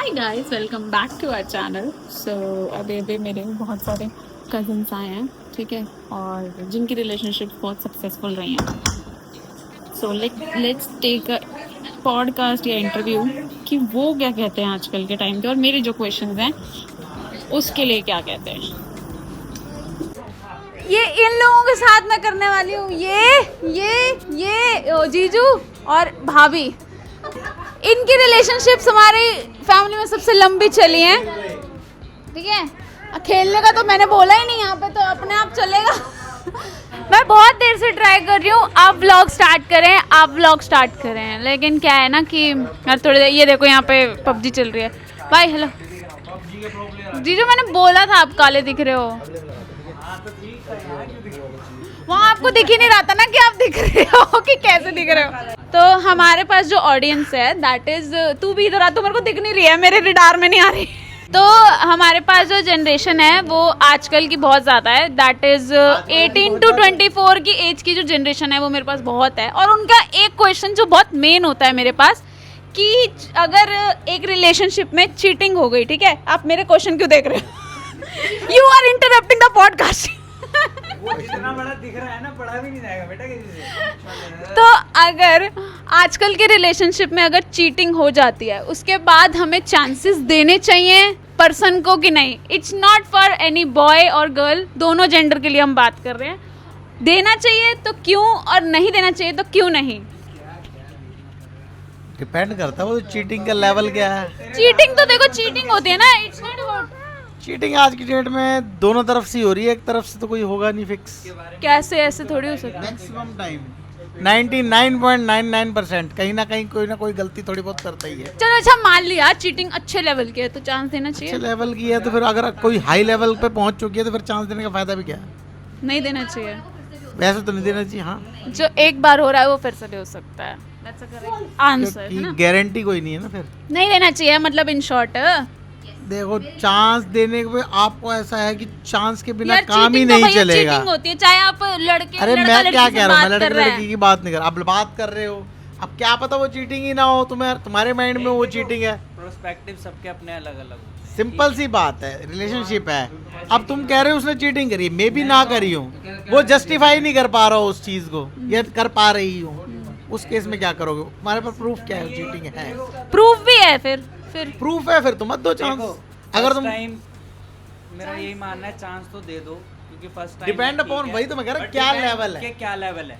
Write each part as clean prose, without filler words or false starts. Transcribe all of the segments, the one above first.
Hi guys, welcome back to our channel. So अभी अभी मेरे बहुत सारे कजिन्स आए हैं, ठीक है, और जिनकी रिलेशनशिप बहुत सक्सेसफुल रही हैं। So let's take a podcast या इंटरव्यू कि वो क्या कहते हैं आजकल के टाइम के, और मेरे जो क्वेश्चंस हैं उसके लिए क्या कहते हैं। ये इन लोगों के साथ मैं करने वाली हूँ। ये जीजू और भाभी, इनकी रिलेशनशिप्स हमारी फैमिली में सबसे लंबी चली हैं, ठीक है। खेलने का तो मैंने बोला ही नहीं, यहाँ पे तो अपने आप चलेगा। मैं बहुत देर से ट्राई कर रही हूँ आप व्लॉग स्टार्ट करें, लेकिन क्या है ना कि यार थोड़ी देर, ये देखो यहाँ पे पबजी चल रही है। भाई हेलो जीजू, मैंने बोला था आप काले दिख रहे हो। वहाँ आपको दिख ही नहीं रहा था ना कि आप दिख रहे हो कि कैसे दिख रहे हो। तो हमारे पास जो ऑडियंस है दैट इज, तू भी इधर आ, तू मेरे को दिख नहीं रही है, मेरे रिडार में नहीं आ रही। तो हमारे पास जो जनरेशन है वो आजकल की बहुत ज़्यादा है, दैट इज 18 to 24 की एज की जो जनरेशन है वो मेरे पास बहुत है। और उनका एक क्वेश्चन जो बहुत मेन होता है मेरे पास कि अगर एक रिलेशनशिप में चीटिंग हो गई, ठीक है, आप मेरे क्वेश्चन क्यों देख रहे हो? You are interrupting the podcast. वो इतना बड़ा दिख रहा है ना, पढ़ा भी नहीं जाएगा बेटा किसी से। तो अगर आजकल के रिलेशनशिप में अगर चीटिंग हो जाती है, उसके बाद हमें चांसेस देने चाहिए पर्सन को कि नहीं? It's not for any boy और गर्ल, दोनों जेंडर के लिए हम बात कर रहे हैं। देना चाहिए तो क्यों, और नहीं देना चाहिए तो क्यों नहीं? डिपेंड करता है वो चीटिंग का लेवल क्या है। चीटिंग तो देखो, चीटिंग होती है ना, इट्स नॉट अबाउट चीटिंग आज की डेट में दोनों तरफ से हो रही है, एक तरफ से तो कोई होगा नहीं फिक्स। कैसे, ऐसे थोड़ी हो सकता है। मैक्सिमम टाइम 99.99% कहीं ना कहीं कोई ना कोई गलती थोड़ी बहुत करता ही है। चलो अच्छा, मान लिया चीटिंग अच्छे लेवल की है तो चांस देना अच्छे चाहिए? लेवल की है तो फिर अगर कोई हाई लेवल पे पहुंच चुकी है तो फिर चांस देने का फायदा भी क्या है? नहीं देना चाहिए। वैसे तो नहीं देना चाहिए, हाँ, जो एक बार हो रहा है वो फिर से भी हो सकता है। आंसर है ना, क्योंकि गारंटी कोई नहीं है ना। फिर नहीं देना चाहिए, मतलब इन शॉर्ट। देखो, चांस देने पे आपको ऐसा है कि चांस के बिना यार काम ही cheating तो नहीं भैया चलेगा। cheating होती है, चाहे आप लड़के अरे लड़का मैं लड़की क्या से कह रहा हूँ, मैं बात कर लड़के रहे लड़की हैं। की बात नहीं कर रहा। अब बात कर रहे हो, अब क्या पता वो चीटिंग ही ना हो, तुम्हारे माइंड में वो चीटिंग है। प्रोस्पेक्टिव सबके अपने अलग अलग। सिंपल सी बात है, रिलेशनशिप है। अब तुम कह रहे हो उसने चीटिंग करी, मैं भी ना करी हूँ, वो जस्टिफाई नहीं कर पा रहा हो उस चीज को, या कर पा रही हूँ, उस केस में क्या करोगे? तुम्हारे पास प्रूफ क्या है चीटिंग है? प्रूफ भी है, फिर प्रूफ है, फिर तो मत दो चांस। अगर तुम टाइम, मेरा यही मानना है चांस तो दे दो, क्योंकि फर्स्ट टाइम डिपेंड अपॉन, वही तो मैं कह रहा हूँ, क्या लेवल है। क्या लेवल है।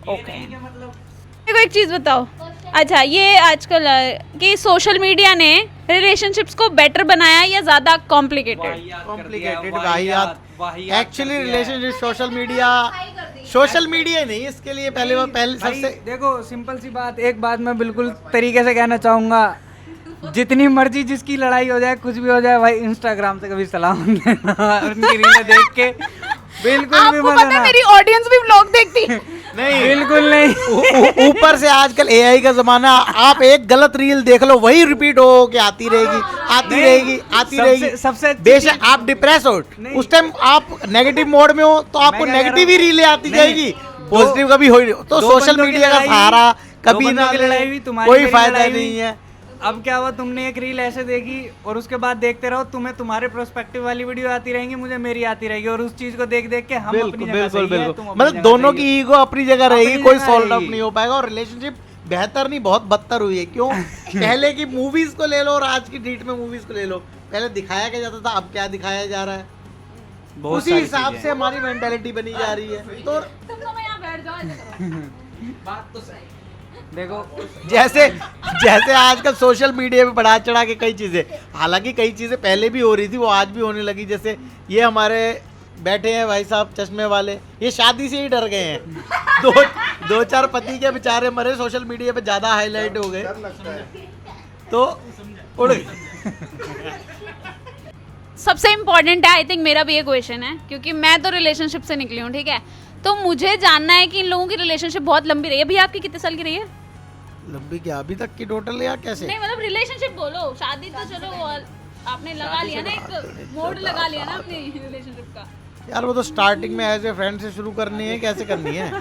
ओके, मेरे को एक चीज बताओ। अच्छा, ये आजकल कि सोशल मीडिया ने रिलेशनशिप्स को बेटर बनाया या ज्यादा कॉम्प्लिकेटेड? कॉम्प्लिकेटेड, वाहियात। एक्चुअली रिलेशनशिप सोशल मीडिया नहीं, इसके लिए पहले सबसे देखो, सिंपल सी बात, एक बात मैं बिल्कुल तरीके से कहना चाहूँगा, जितनी मर्जी जिसकी लड़ाई हो जाए, कुछ भी हो जाए, भाई इंस्टाग्राम से कभी सलाम देना उनकी रीलें देख के बिल्कुल भी आपको मत पता है मेरी ऑडियंस भी व्लॉग देखती है। नहीं, बिल्कुल नहीं। ऊपर से आजकल एआई का जमाना, आप एक गलत रील देख लो, वही रिपीट हो के आती रहेगी। सबसे बेशक आप डिप्रेस हो, उस टाइम आप नेगेटिव मोड में हो तो आपको मैं क्या कह नेगेटिव रहा ही हूँ? रीलें आती नहीं, जाएगी, पॉजिटिव कभी हो ही नहीं। तो दो सोशल बंदों की मीडिया का लड़ाई हुई, सहारा दो कभी बंदों ना की ले, लड़ाई हुई, तुम्हारी कोई मेरी फायदा लड़ाई नहीं हुई। है। अब क्या हुआ, तुमने एक रील ऐसे देखी और उसके बाद देखते रहो, तुम्हें तुम्हारे प्रोस्पेक्टिव वाली वीडियो आती रहेंगी, मुझे मेरी आती रहेगी, और उस चीज को देख देख के हम अपनी जगह बिल्कुल सही है, बिल्कुल, तुम अपनी मतलब जगह दोनों सही की है। ईगो अपनी जगह रहेगी, अपनी कोई जगह सॉल्व आउट रहेगी। नहीं हो पाएगा, और रिलेशनशिप बेहतर नहीं, बहुत बदतर हुई है। क्यों? पहले की मूवीज को ले लो और आज की डेट में मूवीज को ले लो, पहले दिखाया क्या जाता था, अब क्या दिखाया जा रहा है, बहुत उसी सारी हिसाब चीजें से हमारी मेंटेलिटी बनी जा रही है। तो बात तो सही। देखो, जैसे आजकल सोशल मीडिया पे बढ़ा चढ़ा के कई चीजें, हालांकि कई चीजें पहले भी हो रही थी, वो आज भी होने लगी। जैसे ये हमारे बैठे हैं भाई साहब चश्मे वाले, ये शादी से ही डर गए हैं। दो चार पति के बेचारे मरे, सोशल मीडिया पे ज्यादा हाईलाइट हो गए, तो उड़ गए। सबसे इम्पोर्टेंट है, आई थिंक मेरा भी ये क्वेश्चन है, क्योंकि मैं तो रिलेशनशिप से निकली हूँ, ठीक है। तो मुझे जानना है कि इन लोगों की रिलेशनशिप बहुत लंबी रही है। भैया आपकी कितने साल की रही है? लंबी क्या अभी तक की टोटल, या कैसे? नहीं मतलब रिलेशनशिप बोलो, शादी तो चलो आपने लगा लिया ना, एक मोड लगा लिया ना अपनी रिलेशनशिप का। यार वो तो स्टार्टिंग में एज ए फ्रेंड से शुरू करनी है, कैसे करनी है?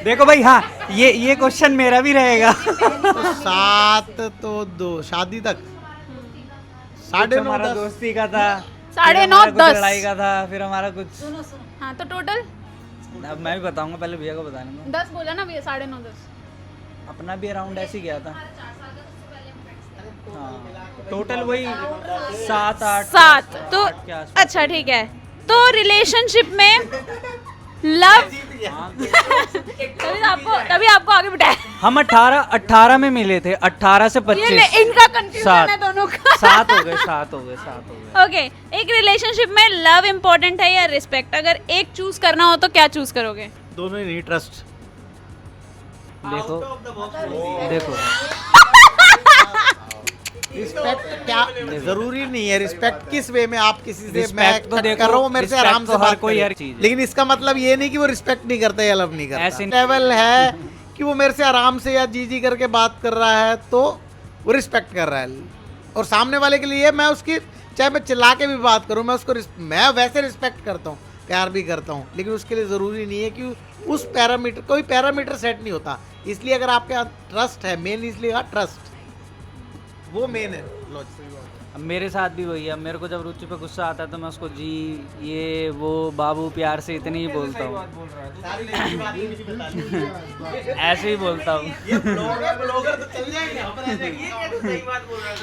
देखो भाई, हाँ, ये क्वेश्चन मेरा भी रहेगा। तो 7 तो 2 शादी तक 9:30 हमारा 10 दोस्ती का था, 9:30 फिर हमारा कुछ 10 लड़ाई का था, फिर हमारा कुछ, हाँ तो टोटल अब मैं भी बताऊंगा, पहले भैया को बताने दो। 10 बोला ना भैया, 9:30 10। अपना भी अराउंड ऐसे ही गया था। हाँ, टोटल वही 7 तो के आसपास। अच्छा ठीक है। तो रिलेशनशिप में लव तभी आपको आगे बिठाया। हम 18 में मिले थे, 18 से 25। इनका कंफ्यूजन है दोनों का। 7 हो गए। ओके, एक रिलेशनशिप में लव इम्पोर्टेंट है या रिस्पेक्ट? अगर एक चूज करना हो तो क्या चूज करोगे? दोनों ही नहीं, ट्रस्ट। देखो रिस्पेक्ट क्या जरूरी नहीं है, रिस्पेक्ट किस वे में आप किसी से, मैं Respect तो देखो, कर रहा हूँ मेरे से respect आराम तो से हर बात कोई करे। हर चीज है। लेकिन इसका मतलब ये नहीं कि वो रिस्पेक्ट नहीं करता या लव नहीं करता। ऐसे नहीं। लेवल है कि वो मेरे से आराम से या जी करके बात कर रहा है तो वो रिस्पेक्ट कर रहा है। और सामने वाले के लिए मैं उसकी, चाहे मैं चिल्ला के भी बात करूँ, मैं उसको मैं वैसे रिस्पेक्ट करता हूँ, प्यार भी करता हूँ, लेकिन उसके लिए ज़रूरी नहीं है कि उस पैरामीटर, कोई पैरामीटर सेट नहीं होता। इसलिए अगर आपके यहाँ ट्रस्ट है, मेन इसलिए ट्रस्ट वो मेन है। अब मेरे साथ भी वही है, मेरे को जब रुचि पे गुस्सा आता है तो मैं उसको जी, ये वो, बाबू, प्यार से इतनी ही बोलता हूँ। ऐसे ही बोलता हूँ।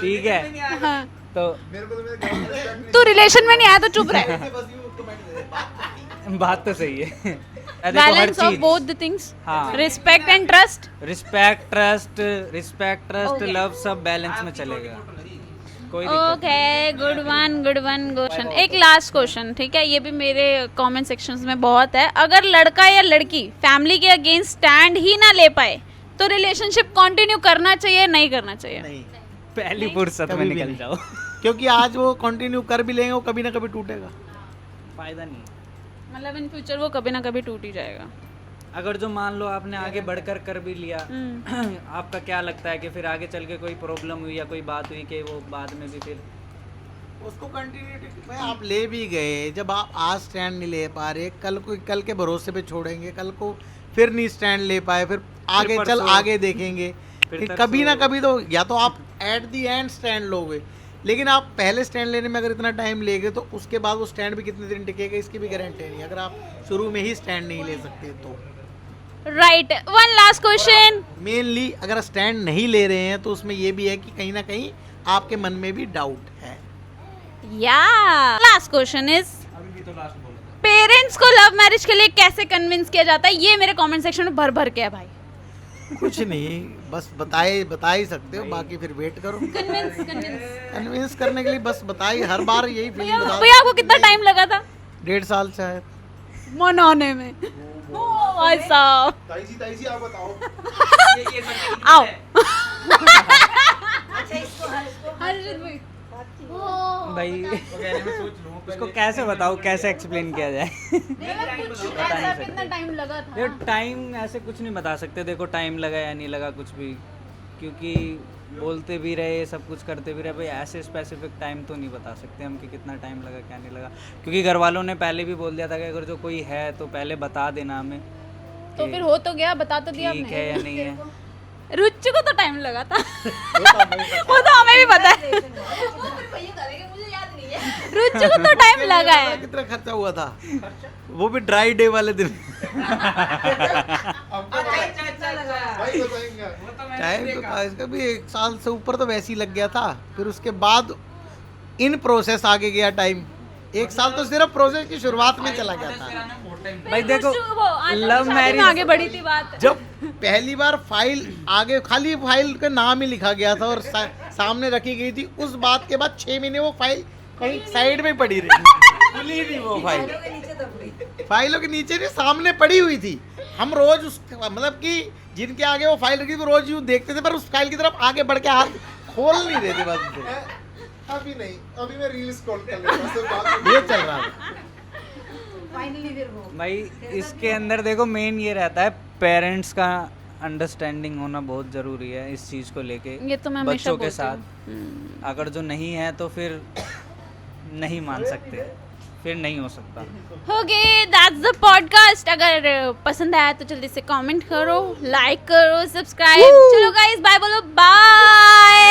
ठीक है, हाँ। तो तू रिलेशन में नहीं आया तो चुप रहे। बात तो सही है। देखो, हर बैलेंस ऑफ चीज, बोथ द थिंग्स, हाँ। Respect and trust. Respect, trust, love सब बैलेंस में चलेगा, कोई दिक्कत ओके, गुड वन क्वेश्चन। एक लास्ट क्वेश्चन, ठीक है? ये भी मेरे कमेंट सेक्शंस में बहुत है। अगर लड़का या लड़की फैमिली के अगेंस्ट स्टैंड ही ना ले पाए तो रिलेशनशिप कंटिन्यू करना चाहिए, नहीं करना चाहिए? नहीं, पहली फुर्सत में कभी भी निकल नहीं। जाओ। क्योंकि आज वो कंटिन्यू कर भी लेंगे, वो कभी ना कभी टूटेगा। फायदा नहीं। मतलब इन फ्यूचर वो कभी ना कभी टूट ही जाएगा। अगर जो मान लो आपने आगे बढ़कर कर भी लिया, आपका क्या लगता है कि फिर आगे चल के कोई प्रॉब्लम हुई या कोई बात हुई कि वो बाद में भी फिर उसको कंटिन्यूटी में आप ले भी गए, जब आप आज स्टैंड नहीं ले पा रहे, कल के भरोसे पे छोड़ेंगे, कल को फिर नहीं स्टैंड ले पाए, फिर आगे चल परसों, आगे देखेंगे। फिर कभी ना तरसों। कभी तो या तो आप एट दी एंड स्टैंड लोगे, लेकिन आप पहले स्टैंड लेने में अगर इतना टाइम लेगे तो उसके बाद वो स्टैंड भी कितने दिन टिकेगा इसकी भी गारंटी नहीं, अगर आप शुरू में ही स्टैंड नहीं ले सकते तो। Right, one last question. Mainly अगर स्टैंड नहीं ले रहे हैं तो उसमें ये भी है कि कहीं ना कहीं आपके मन में भी डाउट है। या लास्ट क्वेश्चन इज, पेरेंट्स को लव मैरिज के लिए कैसे कन्विंस किया जाता है? ये मेरे कमेंट सेक्शन में भर के है भाई। कुछ नहीं, बस बता ही सकते हो, बाकी फिर वेट करो। कन्विंस करने के लिए बस बताइए, हर बार यही फीलिंग बता। भैया आपको कितना टाइम लगा था 1.5 साल शायद मनाने में? ओ भाई साहब, ताई जी आप बताओ। आओ। भाई उसको कैसे बताऊँ, कैसे एक्सप्लेन किया जाए। कितना टाइम लगा था? देखो टाइम ऐसे कुछ नहीं बता सकते, देखो टाइम लगा या नहीं लगा कुछ भी, क्योंकि बोलते भी रहे, सब कुछ करते भी रहे, भाई ऐसे स्पेसिफिक टाइम तो नहीं बता सकते हम कि कितना टाइम लगा क्या नहीं लगा, क्योंकि घर वालों ने पहले भी बोल दिया था कि अगर जो कोई है तो पहले बता देना हमें। तो फिर हो तो गया, बता तो दिया ठीक है या नहीं है। रुचि को तो टाइम लगा था। वो तो हमें भी पता है। रुचि को तो टाइम लगा है। कितना खर्चा हुआ था, वो भी ड्राई डे वाले दिन। भाई बताएंगे। टाइम तो था इसका भी 1 साल से ऊपर तो वैसे ही लग गया था, फिर उसके बाद इन प्रोसेस आगे गया टाइम। 1 साल तो सिर्फ प्रोसेस की शुरुआत में चला गया था। भाई देखो लव मैरिज आगे बढ़ी थी बात। जब पहली बार फाइल आगे खाली फाइल का नाम ही लिखा गया था और सामने रखी गई थी, उस बात के बाद 6 महीने वो फाइल कहीं साइड में पड़ी रही, खुली नहीं वो फाइल, फाइलों के नीचे नहीं सामने पड़ी हुई थी। हम रोज उस मतलब कि जिनके आगे वो फाइल रखी थी वो रोज यूँ देखते थे, पर उस फाइल की तरफ आगे बढ़ के हाथ खोल नहीं रहे थे बस। अभी नहीं, अभी मैं रील स्क्रॉल कर लेता हूं, उससे बात ये चल रहा है। भाई इसके अंदर देखो मेन ये रहता है, पेरेंट्स का अंडरस्टैंडिंग होना बहुत ज़रूरी है इस चीज़ को लेके। ये तो मैं हमेशा बच्चों के बोलती साथ अगर जो नहीं है तो फिर नहीं मान सकते, फिर नहीं हो सकता। Okay, that's the podcast. अगर पसंद आया तो जल्दी से कमेंट करो, लाइक करो, सब्सक्राइब। चलो गाइस, बाय बोलो, बाय।